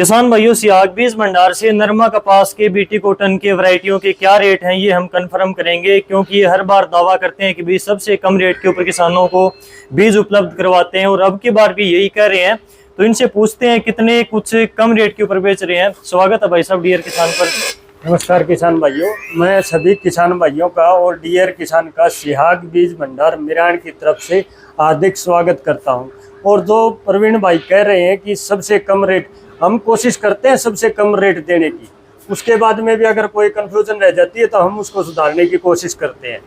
किसान भाइयों, सियाग बीज भंडार से नरमा कपास के बीटी कॉटन के वैरायटियों के क्या रेट हैं ये हम कंफर्म करेंगे, क्योंकि ये हर बार दावा करते हैं कि बीज सबसे कम रेट के ऊपर किसानों को बीज उपलब्ध करवाते हैं और अब की बार भी यही कह रहे हैं। तो इनसे पूछते हैं कितने कुछ कम रेट के ऊपर बेच रहे हैं। स्वागत है भाई साहब डियर किसान पर। नमस्कार किसान भाइयों, मैं सभी किसान भाइयों का और डियर किसान का सियाग बीज भंडार मिरान की तरफ से हार्दिक स्वागत करता हूं। और जो प्रवीण भाई कह रहे हैं कि सबसे कम रेट, हम कोशिश करते हैं सबसे कम रेट देने की। उसके बाद में भी अगर कोई कंफ्यूजन रह जाती है तो हम उसको सुधारने की कोशिश करते हैं।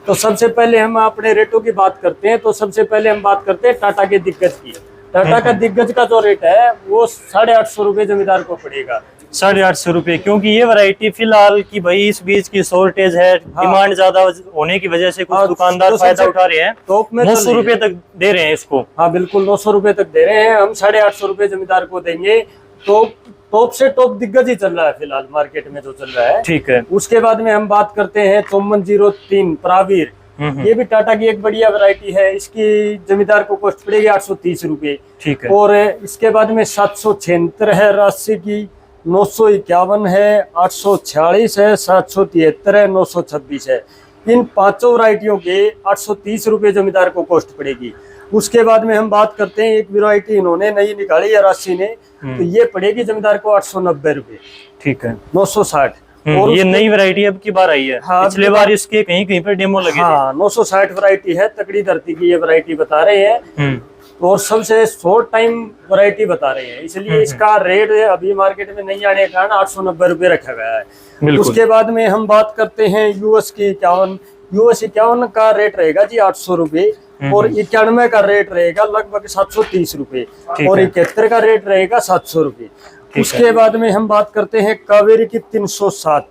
तो सबसे पहले हम अपने रेटों की बात करते हैं। तो सबसे पहले हम बात करते हैं टाटा के दिग्गज की। टाटा का दिग्गज का जो रेट है वो 850 रुपये जमींदार को पड़ेगा। 850 रुपये, क्योंकि ये वैरायटी फिलहाल की भाई इस बीज की शॉर्टेज है। डिमांड ज्यादा होने की वजह से कुछ दुकानदार फायदा उठा रहे हैं। टॉप में 900 रुपये तक दे रहे हैं इसको। हाँ बिल्कुल, 900 रुपये तक दे रहे हैं। हम 850 रुपये जमींदार को देंगे। तो टॉप से टॉप दिग्गज ही चल रहा है फिलहाल मार्केट में जो चल रहा है। ठीक है। उसके बाद में हम बात करते हैं 5403 प्रावीर। ये भी टाटा की एक बढ़िया वैरायटी है। इसकी जमींदार को कॉस्ट पड़ेगी 830 रुपये। ठीक है। और इसके बाद में 776 है राशि की, 951 है, 846 है, 773 है, 926 है। इन पांचों वैरायटियों के 830 रुपये जमींदार को कॉस्ट पड़ेगी। उसके बाद में हम बात करते हैं एक वैरायटी इन्होंने नई निकाली है राशि ने, तो ये पड़ेगी जमींदार को 890 रुपये। ठीक है। 960। और ये नई वैरायटी अब की बार आई है। हाँ, पिछले बार इसके कहीं कहीं पर डेमो लगे हाँ, 960 वैरायटी है। तकड़ी धरती की ये वैरायटी बता रहे हैं और सबसे शॉर्ट टाइम वैरायटी बता रहे हैं, इसलिए इसका रेट अभी मार्केट में नहीं आने के कारण 890 रुपये रखा गया है। उसके बाद में हम बात करते हैं यूएस की 51। यूएस 51 का रेट रहेगा जी 800 रुपये और 91 का रेट रहेगा लगभग 730 रुपये और 71 का रेट रहेगा 700 रुपये। उसके बाद में हम बात करते हैं कावेरी की 307।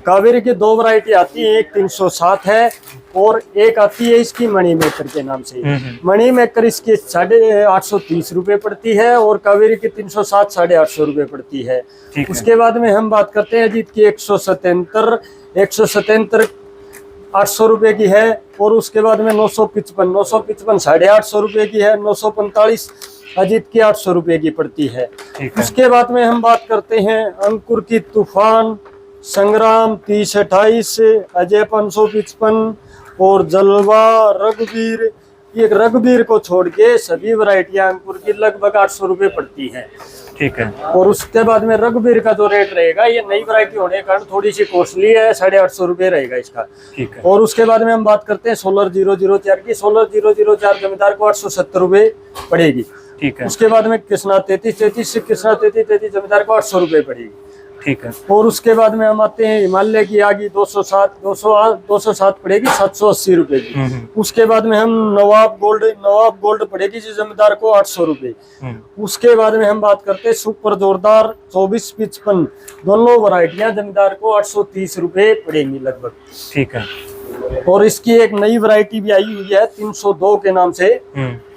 कावेरी की दो वैरायटी आती है, एक 307 है और एक आती है इसकी मणि मेकर के नाम से। मणि मेकर इसकी 830 रुपये पड़ती है और कावेरी की 307 850 रुपये पड़ती है। उसके बाद में हम बात करते हैं अजीत की 177 800 रुपये की है और उसके बाद में 955 850 रुपये की है। 945 अजीत की 800 रुपये की पड़ती है। उसके बाद में हम बात करते हैं अंकुर की तूफान, संग्राम 3028, अजय 555 और जलवा रघुवीर। एक रघुवीर को छोड़ के सभी वैरायटियां अंकुर की लगभग 800 रुपये पड़ती हैं। ठीक है। और उसके बाद में रघुवीर का जो रेट रहेगा, ये नई वैरायटी होने के कारण थोड़ी सी कॉस्टली है, 850 रुपये रहेगा इसका। ठीक है। और उसके बाद में हम बात करते हैं 16004 की। 16004 जमींदार को 870 रुपये पड़ेगी। ठीक है। उसके बाद में कृष्णा 3333 जमींदार को 800 रुपये पड़ेगी। ठीक है। और उसके बाद में हम आते हैं हिमालय की आगे 207 पड़ेगी 780 रुपये की। उसके बाद में हम नवाब गोल्ड पड़ेगी जी जमींदार को 800 रुपये। उसके बाद में हम बात करते हैं सुपर जोरदार 2455, दोनों वैरायटियां जमींदार को 830 रुपये पड़ेंगी लगभग। ठीक है। और इसकी एक नई वैरायटी भी आई हुई है 302 के नाम से,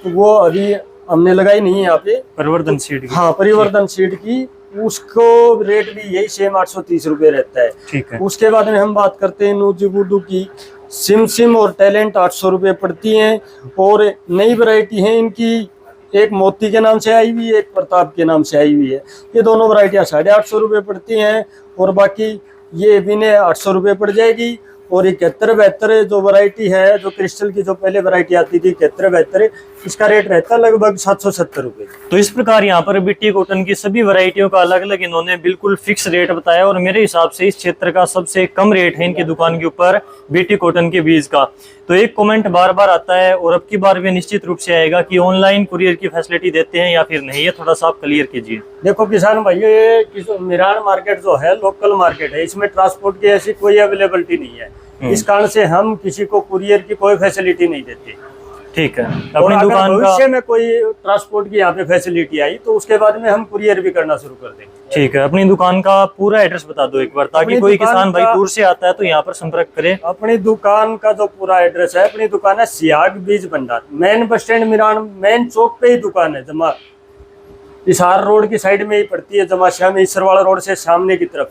वो अभी हमने लगाई नहीं है यहाँ पे। परिवर्तन सीड की। हाँ, परिवर्तन सीड की। उसको रेट भी यही सेम 830 रुपये रहता है। ठीक है। उसके बाद में हम बात करते हैं नूजीबुडू की। सिम और टैलेंट 800 रुपये पड़ती हैं और नई वैरायटी है इनकी, एक मोती के नाम से आई हुई है, एक प्रताप के नाम से आई हुई है। ये दोनों वैरायटियाँ 850 रुपये पड़ती हैं और बाकी ये विनय 800 रुपये पड़ जाएगी। और 7172 जो वैरायटी है, जो क्रिस्टल की जो पहले वैरायटी आती थी 7172, इसका रेट रहता है लगभग 770 रुपये। तो इस प्रकार यहाँ पर बीटी कॉटन की सभी वैरायटियों का अलग अलग इन्होंने बिल्कुल फिक्स रेट बताया और मेरे हिसाब से इस क्षेत्र का सबसे कम रेट है इनकी दुकान के ऊपर बीटी कॉटन के बीज का। तो एक कमेंट बार बार आता है और अब की बार भी निश्चित रूप से आएगा कि ऑनलाइन कुरियर की फैसिलिटी देते हैं या फिर नहीं, है थोड़ा सा आप क्लियर कीजिए। देखो किसान भाइयों, ये मिरान मार्केट जो है लोकल मार्केट है, इसमें ट्रांसपोर्ट की ऐसी कोई अवेलेबिलिटी नहीं है। इस कारण से हम किसी को कुरियर की कोई फैसिलिटी नहीं देते। ठीक है। और अपनी अगर दुकान भविष्य में कोई ट्रांसपोर्ट की यहाँ पे फैसिलिटी आई तो उसके बाद में हम कुरियर भी करना शुरू कर देंगे। ठीक है। अपनी दुकान का पूरा एड्रेस बता दो एक बार, ताकि कोई किसान भाई दूर से आता है तो यहाँ पर संपर्क करे। अपनी दुकान का जो पूरा एड्रेस है, अपनी दुकान है सियाग बीज भंडार, main bus stand Miran, main चौक पे ही दुकान है। जमा हिसार रोड की साइड में ही पड़ती है, जमा श्याम ईसरवाड़ा रोड से सामने की तरफ।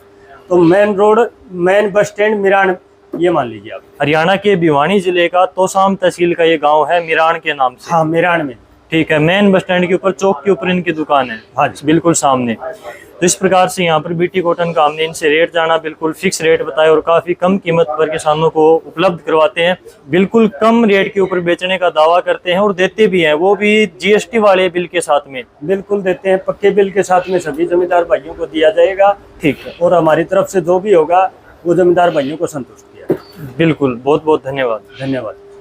तो main road, main bus stand Miran, ये मान लीजिए आप। हरियाणा के भिवानी जिले का तोसाम तहसील का ये गांव है मिरान के नाम से। हाँ, मिरान में। ठीक है, मेन बस स्टैंड के ऊपर, चौक के ऊपर इनकी दुकान है। हाँ जी। बिल्कुल सामने। तो इस प्रकार से यहाँ पर बीटी कॉटन का हमने इनसे रेट जाना, बिल्कुल फिक्स रेट बताया और काफ़ी कम कीमत पर किसानों को उपलब्ध करवाते हैं। बिल्कुल कम रेट के ऊपर बेचने का दावा करते हैं और देते भी हैं, वो भी जीएसटी वाले बिल के साथ में। बिल्कुल देते हैं, पक्के बिल के साथ में सभी जमींदार भाइयों को दिया जाएगा। ठीक है, और हमारी तरफ से जो भी होगा वो जमींदार भाइयों को संतुष्ट किया। बिल्कुल। बहुत बहुत धन्यवाद। धन्यवाद।